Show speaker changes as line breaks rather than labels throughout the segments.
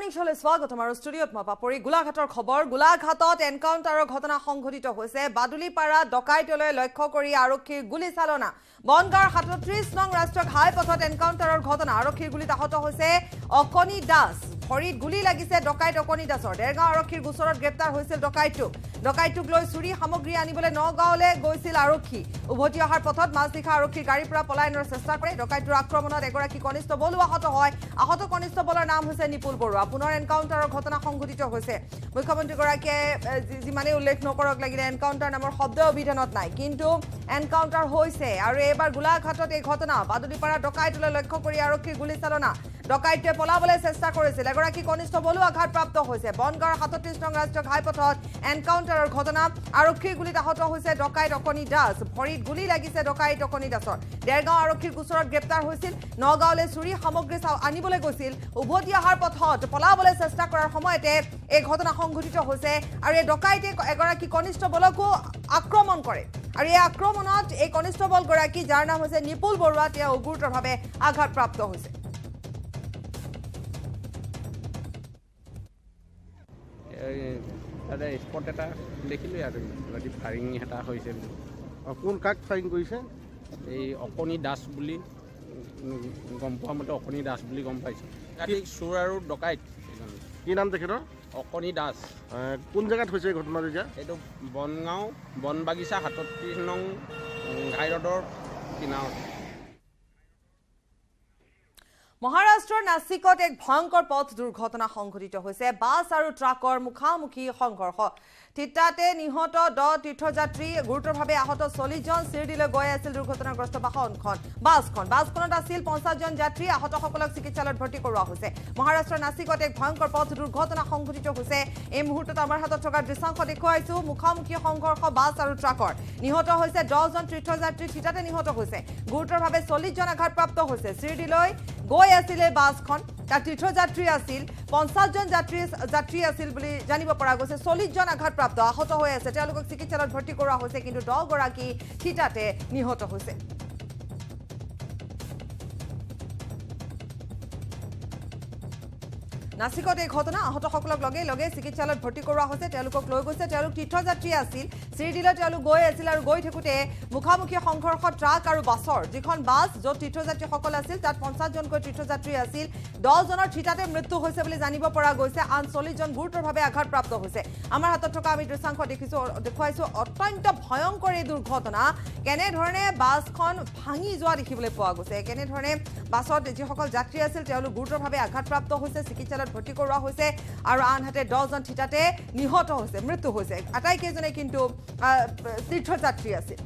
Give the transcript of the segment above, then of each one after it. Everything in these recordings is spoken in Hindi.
মৰ্নিং শ্ব'লৈ স্বাগতম আৰু ষ্টুডিঅ'ত মই পাপৰি গোলাঘাটৰ খবৰ গোলাঘাটত এনকাউণ্টাৰৰ ঘটনা সংঘটিত হৈছে বাদুলিপাৰা ডকাইতলৈ লক্ষ্য কৰি আৰক্ষীৰ গুলী চালনা বনগাঁৱৰ ৩৭ নং ৰাষ্ট্ৰীয় ঘাইপথত এনকাউণ্টাৰৰ ঘটনা আৰক্ষীৰ গুলীত আহত হৈছে অকনি দাস ভৰিত গুলী লাগিছে ডকাইত অকনি দাসৰ দেৰগাঁও আৰক্ষীৰ গোচৰত গ্ৰেপ্তাৰ হৈছিল ডকাইটোক লৈ চুৰি সামগ্ৰী আনিবলৈ নগাঁৱলৈ গৈছিল আৰক্ষী উভতি অহাৰ পথত মাজনিশা আৰক্ষীৰ গাড়ীৰ পৰা পলায়নৰ চেষ্টা কৰে ডকাইটোৰ আক্ৰমণত এগৰাকী কনিষ্টবলো আহত হয় আহত কনিষ্টবলৰ নাম হৈছে নিপুল বৰুৱা পুনৰ এনকাউণ্টাৰৰ ঘটনা সংঘটিত হৈছে মুখ্যমন্ত্ৰীগৰাকীয়ে যিমানে উল্লেখ নকৰক লাগিলে এনকাউণ্টাৰ নামৰ শব্দ অভিধানত নাই কিন্তু এনকাউণ্টাৰ হৈছে আৰু এবাৰ গোলাঘাটত এই ঘটনা বাদুলিপাৰা ডকাইতলৈ লক্ষ্য কৰি আৰক্ষীৰ গুলী চালনা ডকাইটোৱে পলাবলৈ চেষ্টা কৰিছিল এগৰাকী কনিষ্টবলো আঘাতপ্ৰাপ্ত হৈছে বনগাঁৱৰ ৩৭ নং ৰাষ্ট্ৰীয় ঘাইপথত এনকাউণ্টাৰৰ ঘটনা আৰক্ষীৰ গুলীত আহত হৈছে ডকাইত অকনি দাস ভৰিত গুলী লাগিছে ডকাইত অকনি দাসৰ দেৰগাঁও আৰক্ষীৰ গোচৰত গ্ৰেপ্তাৰ হৈছিল নগাঁৱলৈ চুৰি সামগ্ৰী আনিবলৈ গৈছিল উভতি অহাৰ পথত পলাবলৈ চেষ্টা কৰাৰ সময়তে এই ঘটনা সংঘটিত হৈছে আৰু এই ডকাইতে এগৰাকী কনিষ্টবলকো আক্ৰমণ কৰে আৰু এই আক্ৰমণত এই কনিষ্টবলগৰাকী যাৰ নাম হৈছে নিপুল বৰুৱা তেওঁ গুৰুতৰভাৱে আঘাতপ্ৰাপ্ত হৈছে
স্পট এটা দেখিলোঁ আৰু ফায়াৰিং এটা হৈছে
কোন কাক ফায়াৰিং কৰিছে
এই অকনি দাস বুলি গম পোৱা মতে অকনি দাস বুলি গম পাইছোঁ চোৰ আৰু ডকাইত
কি নাম তেখেতৰ
অকনি দাস
কোন জেগাত হৈছে ঘটনা তেতিয়া
এইটো বনগাঁও বনবাগিচা ৩৭ নং ঘাইৰডৰ কিনাৰত
মহাৰাষ্ট্ৰৰ নাছিকত এক ভয়ংকৰ পথ দুৰ্ঘটনা সংঘটিত হৈছে বাছ আৰু ট্ৰাকৰ মুখামুখি সংঘৰ্ষ তিতাতে নিহত 10 তীৰ্থযাত্ৰী গুৰুতৰভাৱে আহত 40 জন চিৰডিলৈ গৈ আছিল দুৰ্ঘটনাগ্ৰস্ত বাছখনত আছিল 50 জন যাত্ৰী আহতসকলক চিকিৎসালয়ত ভৰ্তি কৰোৱা হৈছে মহাৰাষ্ট্ৰৰ নাছিকত এক ভয়ংকৰ পথ দুৰ্ঘটনা সংঘটিত হৈছে এই মুহূৰ্তত আমাৰ হাতত থকা দৃশ্যাংশ দেখুৱাইছো মুখামুখি সংঘৰ্ষ বাছ আৰু ট্ৰাকৰ নিহত হৈছে 10 জন তীৰ্থযাত্ৰী তিতাতে নিহত হৈছে গুৰুতৰভাৱে 40 জন আঘাতপ্ৰাপ্ত হৈছে চিৰডিলৈ গৈ আছিল বাছখন তাত তীৰ্থযাত্ৰী আছিল 50 জন যাত্ৰী আছিল বুলি জানিব পৰা গৈছে 40 জন আঘাতপ্ৰাপ্ত আহত হৈ আছে তেওঁলোকক চিকিৎসালয়ত ভৰ্তি কৰোৱা হৈছে কিন্তু 10 গৰাকী থিতাতে নিহত হৈছে নাছিকত এই ঘটনা আহতসকলক লগে চিকিৎসালয়ত ভৰ্তি কৰোৱা হৈছে তেওঁলোকক লৈ গৈছে তেওঁলোক তীৰ্থযাত্ৰী আছিল চিৰডিলৈ তেওঁলোক গৈ আছিল আৰু গৈ থাকোঁতে মুখামুখি সংঘৰ্ষ ট্ৰাক আৰু বাছৰ যিখন বাছ য'ত তীৰ্থযাত্ৰীসকল আছিল তাত 50 জনকৈ তীৰ্থযাত্ৰী আছিল 10 জনৰ থিতাতে মৃত্যু হৈছে বুলি জানিব পৰা গৈছে আন 40 জন গুৰুতৰভাৱে আঘাতপ্ৰাপ্ত হৈছে আমাৰ হাতত থকা আমি দৃশ্যাংশ দেখুৱাইছো অত্যন্ত ভয়ংকৰ এই দুৰ্ঘটনা কেনেধৰণে বাছখন ভাঙি যোৱা দেখিবলৈ পোৱা গৈছে কেনেধৰণে বাছত যিসকল যাত্ৰী আছিল তেওঁলোক গুৰুতৰভাৱে আঘাতপ্ৰাপ্ত হৈছে চিকিৎসালয়ত ভৰ্তি কৰোৱা হৈছে আৰু আনহাতে 10 জন থিতাতে নিহত হৈছে মৃত্যু হৈছে আটাইকেইজনে কিন্তু তীৰ্থযাত্ৰী আছিল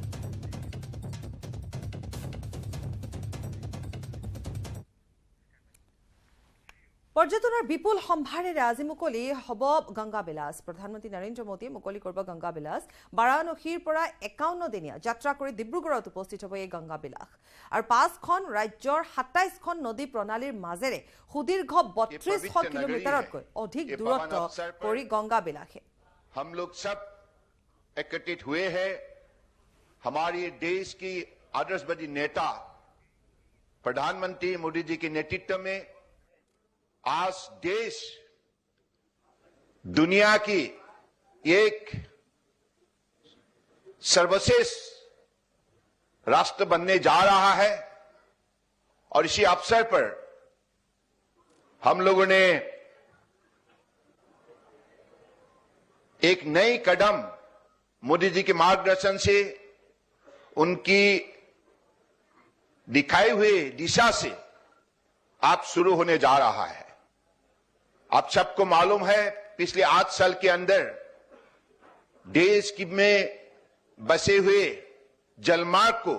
পৰ্যটনৰ বিপুল সম্ভাৰেৰে আজি মুকলি হ'ব গংগা বিলাস প্ৰধানমন্ত্ৰী নৰেন্দ্ৰ মোদীয়ে মুকলি কৰিব গংগা বিলাস বাৰাণসীৰ পৰা 51 দিনীয়া যাত্ৰা কৰি ডিব্ৰুগড়ত উপস্থিত হ'ব এই গংগা বিলাস আৰু 5খন ৰাজ্যৰ 27খন নদী প্ৰণালীৰ মাজেৰে সুদীৰ্ঘ 3200 কিলোমিটাৰতকৈ অধিক দূৰত্ব কৰি গংগা বিলাসে
हम लोग सब एकत्रित हुए हैं हमारे देश की आदर्शवादी नेता प्रधानमंत्री मोदी जी के नेतृत्व में आज देश दुनिया की एक सर्वश्रेष्ठ राष्ट्र बनने जा रहा है और इसी अवसर पर हम लोगों ने एक नई कदम मोदी जी के मार्गदर्शन से उनकी दिखाई हुए दिशा से आप शुरू होने जा रहा है आप सबको मालूम है पिछले 8 साल के अंदर देश में बसे हुए जलमार्ग को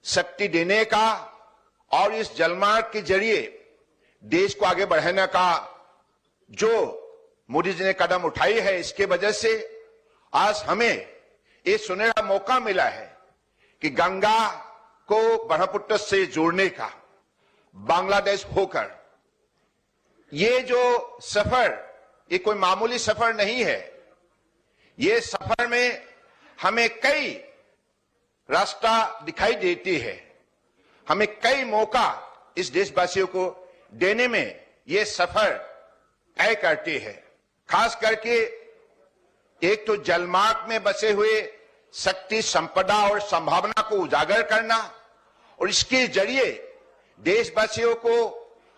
शक्ति देने का और इस जलमार्ग के जरिए देश को आगे बढ़ाने का जो मोदी जी ने कदम उठाई है इसके वजह से आज हमें ये सुनहरा मौका मिला है कि गंगा को ब्रह्मपुत्र से जोड़ने का बांग्लादेश होकर ये जो सफर ये कोई मामूली सफर नहीं है ये सफर में हमें कई रास्ता दिखाई देती है हमें कई मौका इस देशवासियों को देने में ये सफर तय करती है। खास करके एक तो जलमार्ग में बसे हुए शक्ति, संपदा और संभावना को उजागर करना और इसके जरिए देशवासियों को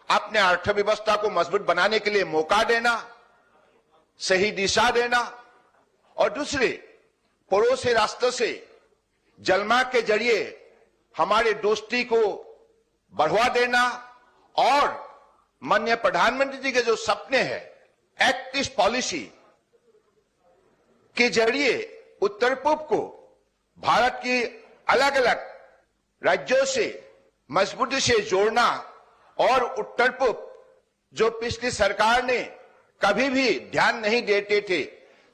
अपने अर्थव्यवस्था को मजबूत बनाने के लिए मौका देना, सही दिशा देना, और दूसरे पड़ोसी राष्ट्र से जलमार्ग के जरिए हमारे दोस्ती को बढ़ावा देना और माननीय प्रधानमंत्री जी के जो सपने हैं, एक्ट ईस्ट पॉलिसी के जरिए उत्तर पूर्व को भारत की अलग अलग राज्यों से मजबूती से जोड़ना और उत्तर पूर्व जो पिछली सरकार ने कभी भी ध्यान नहीं देते थे,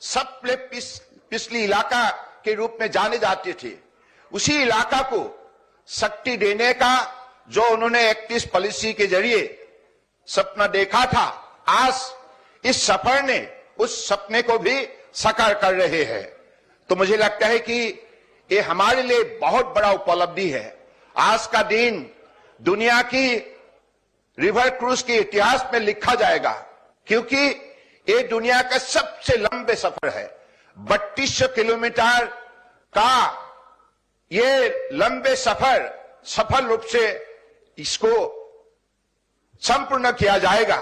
सबसे पिछली इलाका के रूप में जाने जाते थे, उसी इलाका को शक्ति देने का जो उन्होंने एक्ट ईस्ट पॉलिसी के जरिए सपना देखा था, आज इस सफर ने उस सपने को भी साकार कर रहे हैं। तो मुझे लगता है कि ये हमारे लिए बहुत बड़ा उपलब्धि है। आज का दिन दुनिया की रिवर क्रूज के इतिहास में लिखा जाएगा, क्योंकि ये दुनिया का सबसे लंबे सफर है। 3200 किलोमीटर का ये लंबे सफर सफल रूप से इसको संपूर्ण किया जाएगा।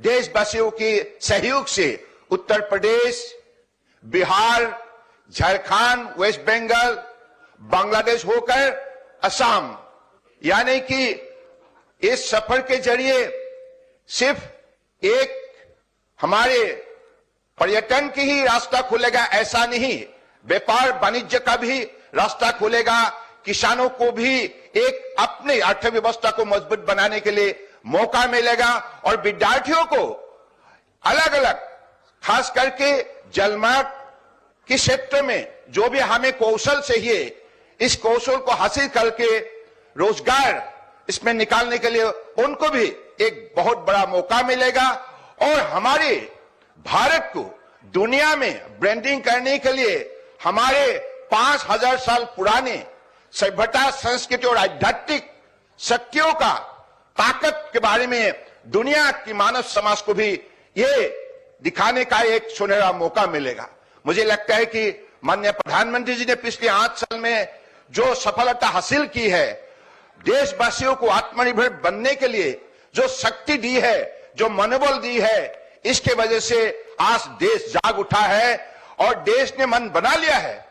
देशवासियों के सहयोग से उत्तर प्रदेश, बिहार, झारखंड, वेस्ट बंगाल, बांग्लादेश होकर असम, यानी कि इस सफर के जरिए सिर्फ एक हमारे पर्यटन की ही रास्ता खुलेगा ऐसा नहीं, व्यापार वाणिज्य का भी रास्ता खुलेगा, किसानों को भी एक अपनी अर्थव्यवस्था को मजबूत बनाने के लिए मौका मिलेगा और विद्यार्थियों को अलग अलग, खास करके जलमार्ग के क्षेत्र में जो भी हमें कौशल चाहिए, इस कौशल को हासिल करके रोजगार इसमें निकालने के लिए उनको भी एक बहुत बड़ा मौका मिलेगा और हमारे भारत को दुनिया में ब्रांडिंग करने के लिए हमारे 5000 साल पुराने सभ्यता, संस्कृति और आध्यात्मिक शक्तियों का ताकत के बारे में दुनिया की मानव समाज को भी ये दिखाने का एक सुनहरा मौका मिलेगा। मुझे लगता है कि माननीय प्रधानमंत्री जी ने पिछले 8 साल में जो सफलता हासिल की है, देशवासियों को आत्मनिर्भर बनने के लिए जो शक्ति दी है, जो मनोबल दी है, इसके वजह से आज देश जाग उठा है और देश ने मन बना लिया है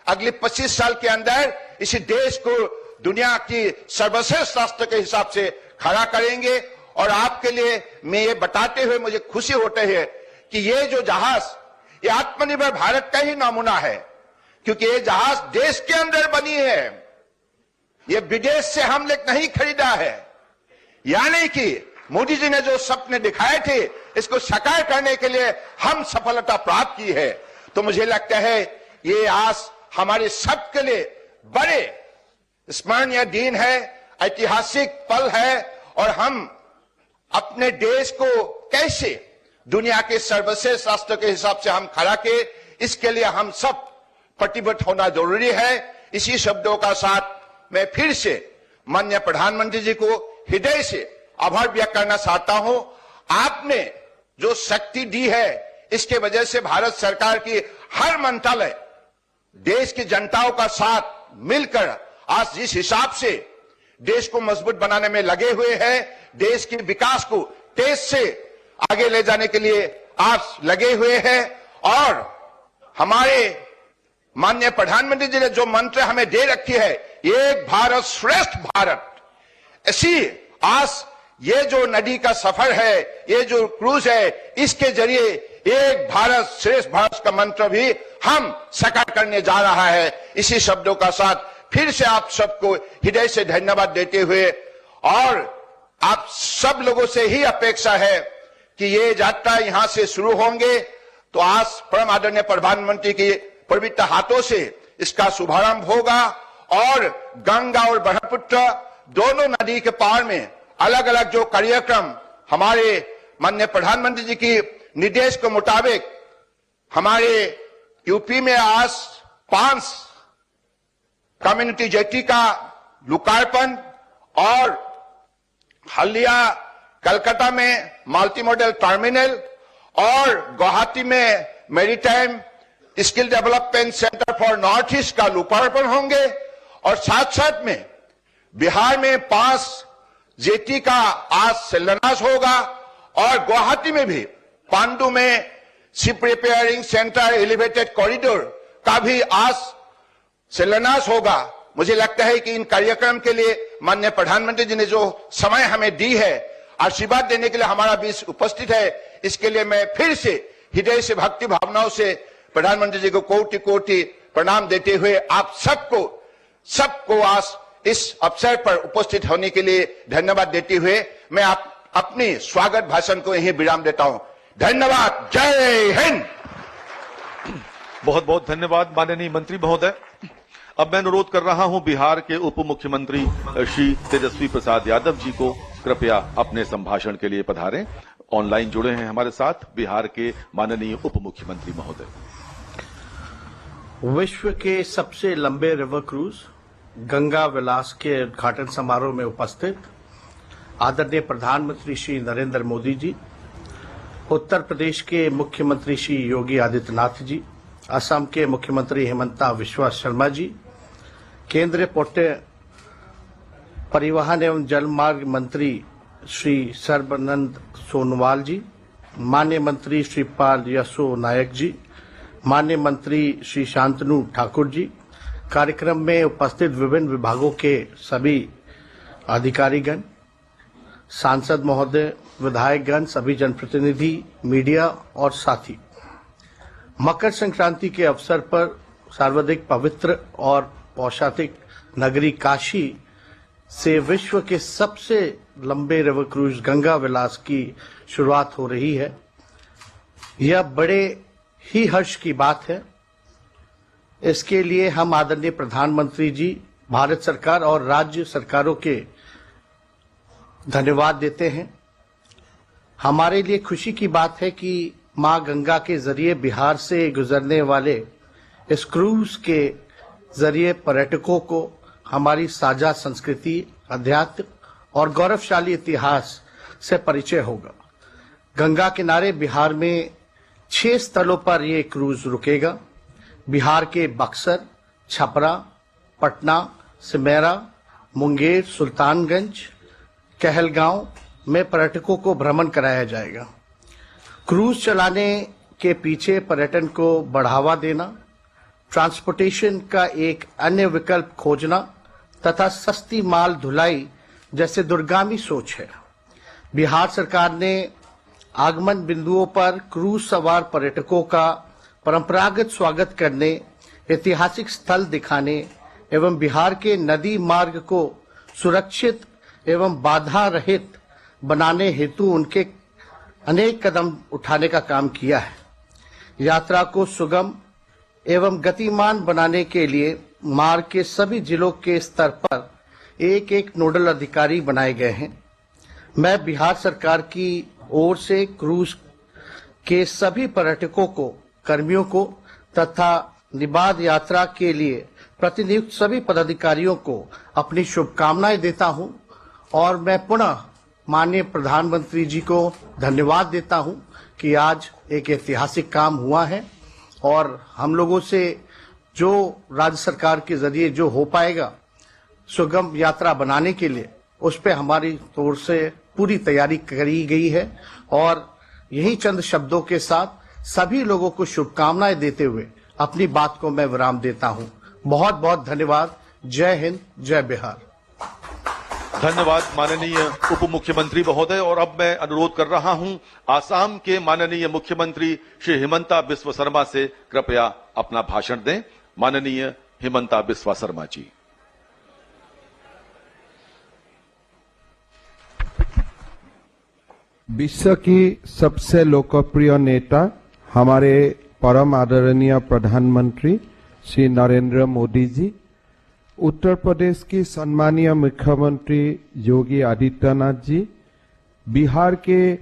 अगले 25 साल के अंदर इसी देश को दुनिया की सर्वश्रेष्ठ राष्ट्र के हिसाब से खड़ा करेंगे। और आपके लिए मैं ये बताते हुए मुझे खुशी होती है कि ये जो जहाज, ये आत्मनिर्भर भारत का ही नमूना है, क्योंकि ये जहाज देश के अंदर बनी है, ये विदेश से हमने नहीं खरीदा है। यानी कि मोदी जी ने जो सपने दिखाए थे, इसको साकार करने के लिए हम सफलता प्राप्त की है। तो मुझे लगता है ये आज हमारे सबके लिए बड़े स्मरणीय दिन है, ऐतिहासिक पल है और हम अपने देश को कैसे दुनिया के सर्वश्रेष्ठ राष्ट्र के हिसाब से हम खड़ा के, इसके लिए हम सब प्रतिबद्ध होना जरूरी है। इसी शब्दों का साथ मैं फिर से माननीय प्रधानमंत्री जी को हृदय से आभार व्यक्त करना चाहता हूं। आपने जो शक्ति दी है, इसके वजह से भारत सरकार की हर मंत्रालय देश की जनताओं का साथ मिलकर आज जिस हिसाब से देश को मजबूत बनाने में लगे हुए हैं, देश के विकास को तेज से आगे ले जाने के लिए आप लगे हुए हैं। और हमारे माननीय प्रधानमंत्री जी ने जो मंत्र हमें दे रखी है, एक भारत श्रेष्ठ भारत, ऐसी आज ये जो नदी का सफर है, ये जो क्रूज है, इसके जरिए एक भारत श्रेष्ठ भारत का मंत्र भी हम साकार करने जा रहा है। इसी शब्दों का साथ फिर से आप सबको हृदय से धन्यवाद देते हुए, और आप सब लोगों से ही अपेक्षा है कि ये यात्रा यहां से शुरू होंगे तो आज परम आदरणीय प्रधानमंत्री के पवित्र हाथों से इसका शुभारंभ होगा और गंगा और ब्रह्मपुत्र दोनों नदी के पार में अलग अलग जो कार्यक्रम हमारे माननीय प्रधानमंत्री जी की निर्देश के मुताबिक हमारे यूपी में आज 5 कम्युनिटी जेटी का लोकार्पण और हल्दिया कलकत्ता में मल्टी मॉडल टर्मिनल और गुवाहाटी में maritime skill development centre for north east का लोकार्पण होंगे और साथ साथ में बिहार में 5 जेटी का आज शिलान्यास होगा और गुवाहाटी में भी पांडु में ship repairing centre elevated corridor का भी आज शिलान्यास होगा। मुझे लगता है कि इन कार्यक्रम के लिए माननीय प्रधानमंत्री जी ने जो समय हमें दी है, आशीर्वाद देने के लिए हमारा बीच उपस्थित है, इसके लिए मैं फिर से हृदय से भक्ति भावनाओं से प्रधानमंत्री जी को कोटि कोटि प्रणाम देते हुए आप सबको आज इस अवसर पर उपस्थित होने के लिए धन्यवाद देते हुए मैं अपनी स्वागत भाषण को यहीं विराम देता हूं। धन्यवाद। जय हिंद।
बहुत बहुत धन्यवाद माननीय मंत्री महोदय। अब मैं अनुरोध कर रहा हूं बिहार के उप मुख्यमंत्री श्री तेजस्वी प्रसाद यादव जी को कृपया अपने संभाषण के लिए पधारें। ऑनलाइन जुड़े हैं हमारे साथ बिहार के माननीय उप मुख्यमंत्री महोदय।
विश्व के सबसे लंबे रिवर क्रूज गंगा विलास के उद्घाटन समारोह में उपस्थित आदरणीय प्रधानमंत्री श्री नरेंद्र मोदी जी, उत्तर प्रदेश के मुख्यमंत्री श्री योगी आदित्यनाथ जी, असम के मुख्यमंत्री हेमंता बिस्वा शर्मा जी, केंद्रीय पोर्ट परिवहन एवं जलमार्ग मंत्री श्री सर्बानंद सोनोवाल जी, माननीय मंत्री श्री पाल यसो नायक जी, माननीय मंत्री श्री शांतनु ठाकुर जी, कार्यक्रम में उपस्थित विभिन्न विभागों के सभी अधिकारीगण, सांसद महोदय, विधायकगण, सभी जनप्रतिनिधि, मीडिया और साथी, मकर संक्रांति के अवसर पर सर्वाधिक पवित्र और पौषातिक नगरी काशी से विश्व के सबसे लंबे रिवर क्रूज गंगा विलास की शुरुआत हो रही है। यह बड़े ही हर्ष की बात है। इसके लिए हम आदरणीय प्रधानमंत्री जी, भारत सरकार और राज्य सरकारों के धन्यवाद देते हैं। हमारे लिए खुशी की बात है कि मां गंगा के जरिए बिहार से गुजरने वाले इस क्रूज के जरिए पर्यटकों को हमारी साझा संस्कृति, अध्यात्म और गौरवशाली इतिहास से परिचय होगा। गंगा किनारे बिहार में 6 स्थलों पर ये क्रूज रुकेगा। बिहार के बक्सर, छपरा, पटना, सिमेरा, मुंगेर, सुल्तानगंज, कहलगांव में पर्यटकों को भ्रमण कराया जाएगा। क्रूज चलाने के पीछे पर्यटन को बढ़ावा देना, ट्रांसपोर्टेशन का एक अन्य विकल्प खोजना तथा सस्ती माल ढुलाई जैसे दूरगामी सोच है। बिहार सरकार ने आगमन बिंदुओं पर क्रूज सवार पर्यटकों का परंपरागत स्वागत करने, ऐतिहासिक स्थल दिखाने एवं बिहार के नदी मार्ग को सुरक्षित एवं बाधा रहित बनाने हेतु उनके अनेक कदम उठाने का काम किया है। यात्रा को सुगम एवं गतिमान बनाने के लिए मार्ग के सभी जिलों के स्तर पर एक एक नोडल अधिकारी बनाए गए हैं। मैं बिहार सरकार की ओर से क्रूज के सभी पर्यटकों को, कर्मियों को तथा निबाद यात्रा के लिए प्रतिनियुक्त सभी पदाधिकारियों को अपनी शुभकामनाएं देता हूं और मैं पुनः माननीय प्रधानमंत्री जी को धन्यवाद देता हूं कि आज एक ऐतिहासिक काम हुआ है और हम लोगों से जो राज्य सरकार के जरिए जो हो पाएगा सुगम यात्रा बनाने के लिए, उस पे हमारी ओर से पूरी तैयारी करी गई है। और यही चंद शब्दों के साथ सभी लोगों को शुभकामनाएं देते हुए अपनी बात को मैं विराम देता हूं। बहुत बहुत धन्यवाद। जय हिंद, जय बिहार।
धन्यवाद माननीय उप मुख्यमंत्री महोदय। और अब मैं अनुरोध कर रहा हूं आसाम के माननीय मुख्यमंत्री श्री हिमंता बिस्वा शर्मा से कृपया अपना भाषण दें। माननीय हिमंता बिस्वा शर्मा जी।
विश्व की सबसे लोकप्रिय नेता हमारे परम आदरणीय प्रधानमंत्री श्री नरेंद्र मोदी जी, उत्तर प्रदेश की सम्मानीय मुख्यमंत्री योगी आदित्यनाथ जी, बिहार के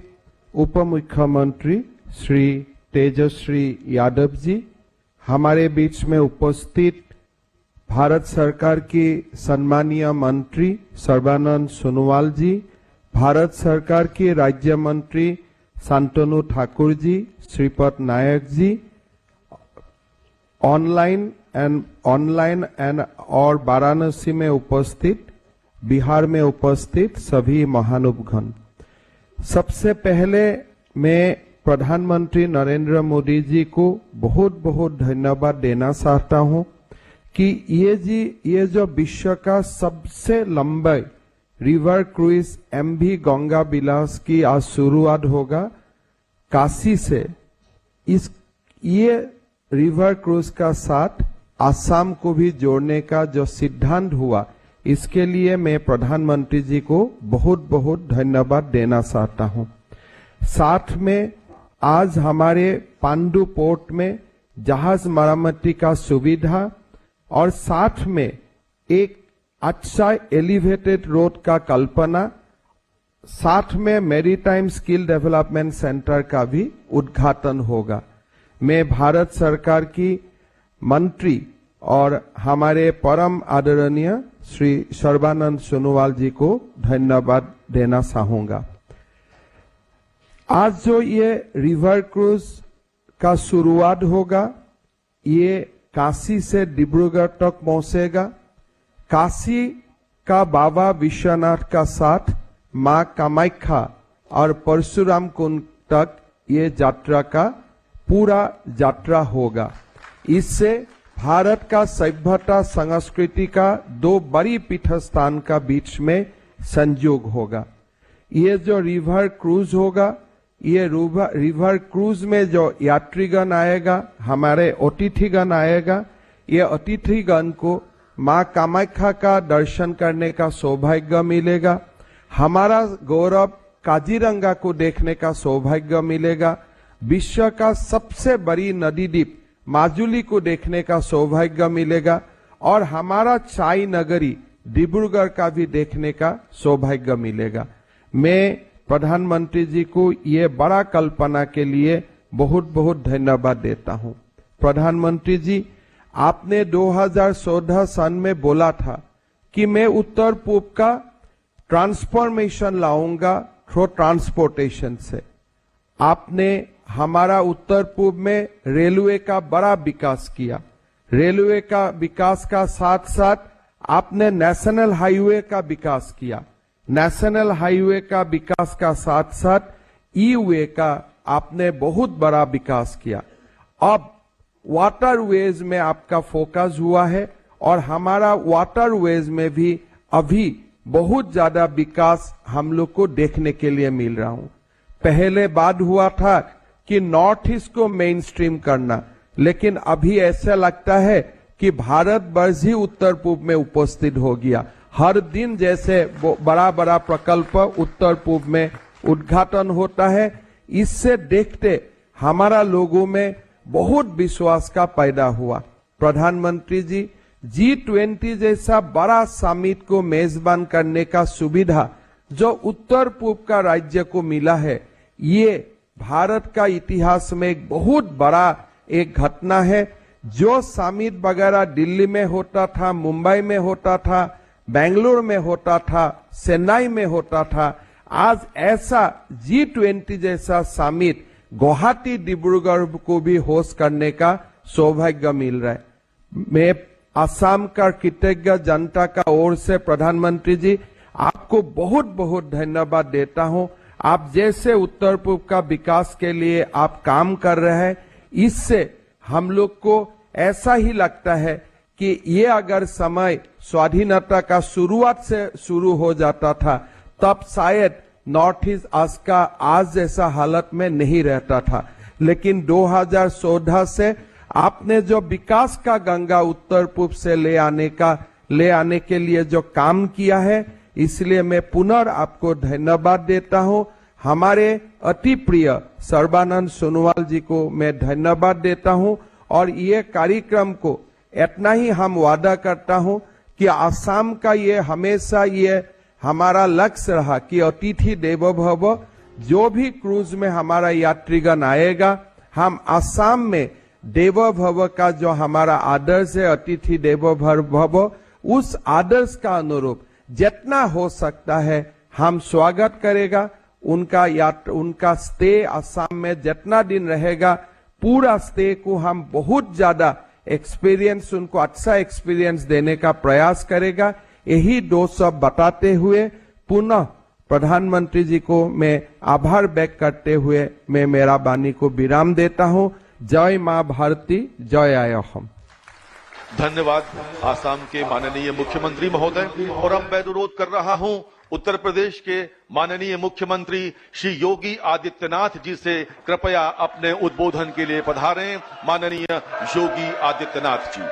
उप मुख्यमंत्री श्री तेजस्वी यादव जी, हमारे बीच में उपस्थित भारत सरकार की सम्मानीय मंत्री सर्बानंद सोनोवाल जी, भारत सरकार के राज्य मंत्री शांतनु ठाकुर जी, श्रीपद नायक जी, ऑनलाइन एंड और वाराणसी में उपस्थित, बिहार में उपस्थित सभी महानुभावगण। सबसे पहले मैं प्रधानमंत्री नरेंद्र मोदी जी को बहुत बहुत धन्यवाद देना चाहता हूं कि ये जो विश्व का सबसे लंबा रिवर क्रूज MV गंगा विलास की आज शुरुआत होगा काशी से। ये रिवर क्रूज का साथ आसाम को भी जोड़ने का जो सिद्धांत हुआ, इसके लिए मैं प्रधानमंत्री जी को बहुत बहुत धन्यवाद देना चाहता हूं। साथ में आज हमारे पांडु पोर्ट में जहाज मरम्मती का सुविधा और साथ में एक अच्छा एलिवेटेड रोड का कल्पना, साथ में मैरीटाइम स्किल डेवलपमेंट सेंटर का भी उद्घाटन होगा। मैं भारत सरकार की मंत्री और हमारे परम आदरणीय श्री सर्बानंद सोनोवाल जी को धन्यवाद देना चाहूंगा। आज जो ये रिवर क्रूज का शुरुआत होगा, ये काशी से डिब्रूगढ़ तक पहुंचेगा। काशी का बाबा विश्वनाथ का साथ मां कामाख्या और परशुराम कुंड तक ये यात्रा का पूरा यात्रा होगा। इससे भारत का सभ्यता संस्कृति का दो बड़ी पीठस्थान का बीच में संयोग होगा। ये जो रिवर क्रूज होगा, ये रिवर क्रूज में जो यात्रीगण आएगा, हमारे अतिथिगण आएगा, ये अतिथिगण को मां कामाख्या का दर्शन करने का सौभाग्य मिलेगा। हमारा गौरव काजीरंगा को देखने का सौभाग्य मिलेगा। विश्व का सबसे बड़ी नदी द्वीप माजुली को देखने का सौभाग्य मिलेगा और हमारा चाय नगरी डिब्रूगढ़ का भी देखने का सौभाग्य मिलेगा। मैं प्रधानमंत्री जी को ये बड़ा कल्पना के लिए बहुत बहुत धन्यवाद देता हूं। प्रधानमंत्री जी, आपने 2014 सन में बोला था कि मैं उत्तर पूर्व का ट्रांसफॉर्मेशन लाऊंगा थ्रू ट्रांसपोर्टेशन से। आपने हमारा उत्तर पूर्व में रेलवे का बड़ा विकास किया। रेलवे का विकास का साथ साथ आपने नेशनल हाईवे का विकास किया। नेशनल हाईवे का विकास का साथ साथ ई-वे का आपने बहुत बड़ा विकास किया। अब वाटरवेज में आपका फोकस हुआ है और हमारा वाटरवेज में भी अभी बहुत ज्यादा विकास हम लोग को देखने के लिए मिल रहा हूं। पहले बात हुआ था कि नॉर्थ ईस्ट को मेन स्ट्रीम करना, लेकिन अभी ऐसा लगता है कि भारत वर्ष ही उत्तर पूर्व में उपस्थित हो गया। हर दिन जैसे बड़ा बड़ा प्रकल्प उत्तर पूर्व में उद्घाटन होता है, इससे देखते हमारा लोगों में बहुत विश्वास का पैदा हुआ। प्रधानमंत्री जी, G20 जैसा बड़ा समिट को मेजबान करने का सुविधा जो उत्तर पूर्व का राज्य को मिला है, ये भारत का इतिहास में एक बहुत बड़ा एक घटना है। जो समिट वगैरह दिल्ली में होता था, मुंबई में होता था, बेंगलुरु में होता था, चेन्नई में होता था, आज ऐसा G20 जैसा समिट गुवाहाटी डिब्रूगढ़ को भी होस्ट करने का सौभाग्य मिल रहा है। मैं असम का कृतज्ञ जनता का ओर से प्रधानमंत्री जी आपको बहुत बहुत धन्यवाद देता हूं। आप जैसे उत्तर पूर्व का विकास के लिए आप काम कर रहे हैं, इससे हम लोग को ऐसा ही लगता है कि ये अगर समय स्वाधीनता का शुरुआत से शुरू हो जाता था, तब शायद नॉर्थ ईस्ट आज जैसा हालत में नहीं रहता था। लेकिन 2014 से आपने जो विकास का गंगा उत्तर पूर्व से ले आने के लिए जो काम किया है, इसलिए मैं पुनः आपको धन्यवाद देता हूं। हमारे अति प्रिय सर्बानंद सोनोवाल जी को मैं धन्यवाद देता हूं और ये कार्यक्रम को इतना ही हम वादा करता हूं कि आसाम का ये हमेशा ये हमारा लक्ष्य रहा कि अतिथि देवो भव। जो भी क्रूज में हमारा यात्रीगण आएगा, हम आसाम में देवो भव का जो हमारा आदर्श है, अतिथि देवो भव, उस आदर्श का अनुरूप जितना हो सकता है हम स्वागत करेगा। उनका स्टे असम में जितना दिन रहेगा, पूरा स्टे को हम बहुत ज्यादा एक्सपीरियंस, उनको अच्छा एक्सपीरियंस देने का प्रयास करेगा। यही दो सब बताते हुए पुनः प्रधानमंत्री जी को मैं आभार व्यक्त करते हुए मैं मेरा वाणी को विराम देता हूं। जय मां भारती, जय आय असम।
धन्यवाद आसाम के माननीय मुख्यमंत्री महोदय। और अब मैं अनुरोध कर रहा हूं उत्तर प्रदेश के माननीय मुख्यमंत्री श्री योगी आदित्यनाथ जी से कृपया अपने उद्बोधन के लिए पधारें। माननीय योगी आदित्यनाथ जी।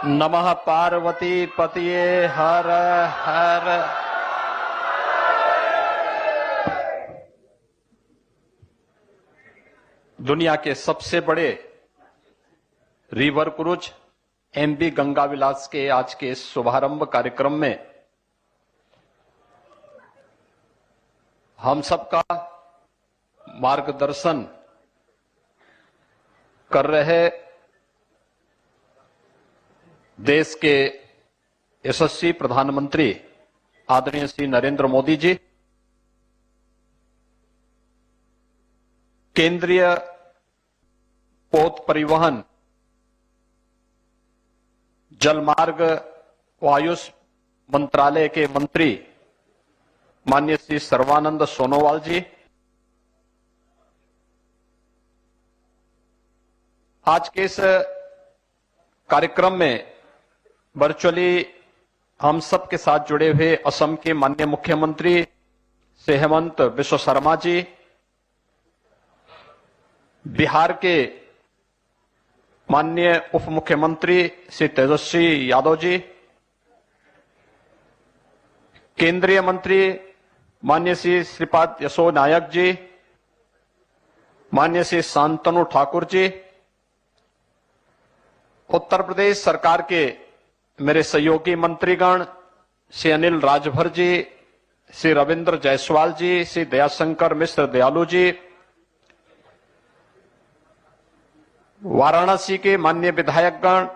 नमः पार्वती पतिये हर हर। दुनिया के सबसे बड़े रिवर क्रूज एमवी गंगा विलास के आज के शुभारंभ कार्यक्रम में हम सबका मार्गदर्शन कर रहे देश के यशस्वी प्रधानमंत्री आदरणीय श्री नरेंद्र मोदी जी, केंद्रीय पोत परिवहन, जलमार्ग व आयुष मंत्रालय के मंत्री माननीय श्री सर्बानंद सोनोवाल जी, आज के इस कार्यक्रम में वर्चुअली हम सब के साथ जुड़े हुए असम के माननीय मुख्यमंत्री श्री हेमंत बिश्व शर्मा जी, बिहार के माननीय उप मुख्यमंत्री श्री तेजस्वी यादव जी, केंद्रीय मंत्री माननीय श्री श्रीपाद यसो नायक जी, माननीय श्री शांतनु ठाकुर जी, उत्तर प्रदेश सरकार के मेरे सहयोगी मंत्रीगण श्री अनिल राजभर जी, श्री रविंद्र जायसवाल जी, श्री दयाशंकर मिश्र दयालु जी, वाराणसी के माननीय विधायकगण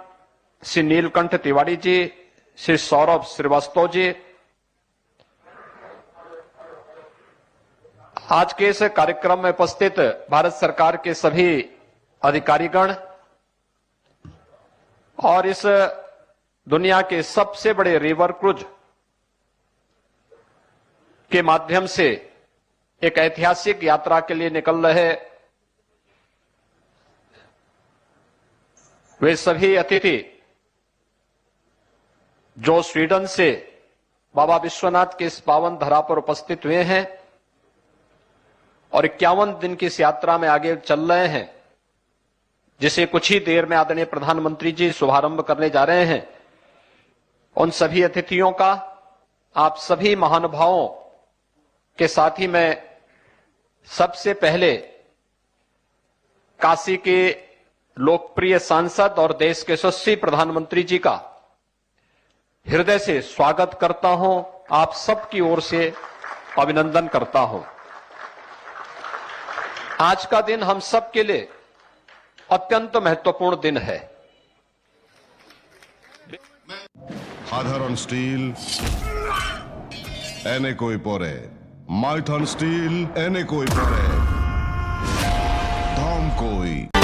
श्री नीलकंठ तिवारी जी, श्री सौरभ श्रीवास्तव जी, आज के इस कार्यक्रम में उपस्थित भारत सरकार के सभी अधिकारीगण और इस दुनिया के सबसे बड़े रिवर क्रूज के माध्यम से एक ऐतिहासिक यात्रा के लिए निकल रहे वे सभी अतिथि जो स्वीडन से बाबा विश्वनाथ के इस पावन धरा पर उपस्थित हुए हैं और 51 दिन की इस यात्रा में आगे चल रहे हैं, जिसे कुछ ही देर में आदरणीय प्रधानमंत्री जी शुभारंभ करने जा रहे हैं, उन सभी अतिथियों का, आप सभी महानुभावों के साथ ही मैं सबसे पहले काशी के लोकप्रिय सांसद और देश के यशस्वी प्रधानमंत्री जी का हृदय से स्वागत करता हूं, आप सबकी ओर से अभिनंदन करता हूं। आज का दिन हम सब के लिए अत्यंत महत्वपूर्ण दिन है।
সাধারণ স্টিল এনেকৈ পৰে, মাইথন স্টিল এনেকৈ পৰে, ধমকৈ।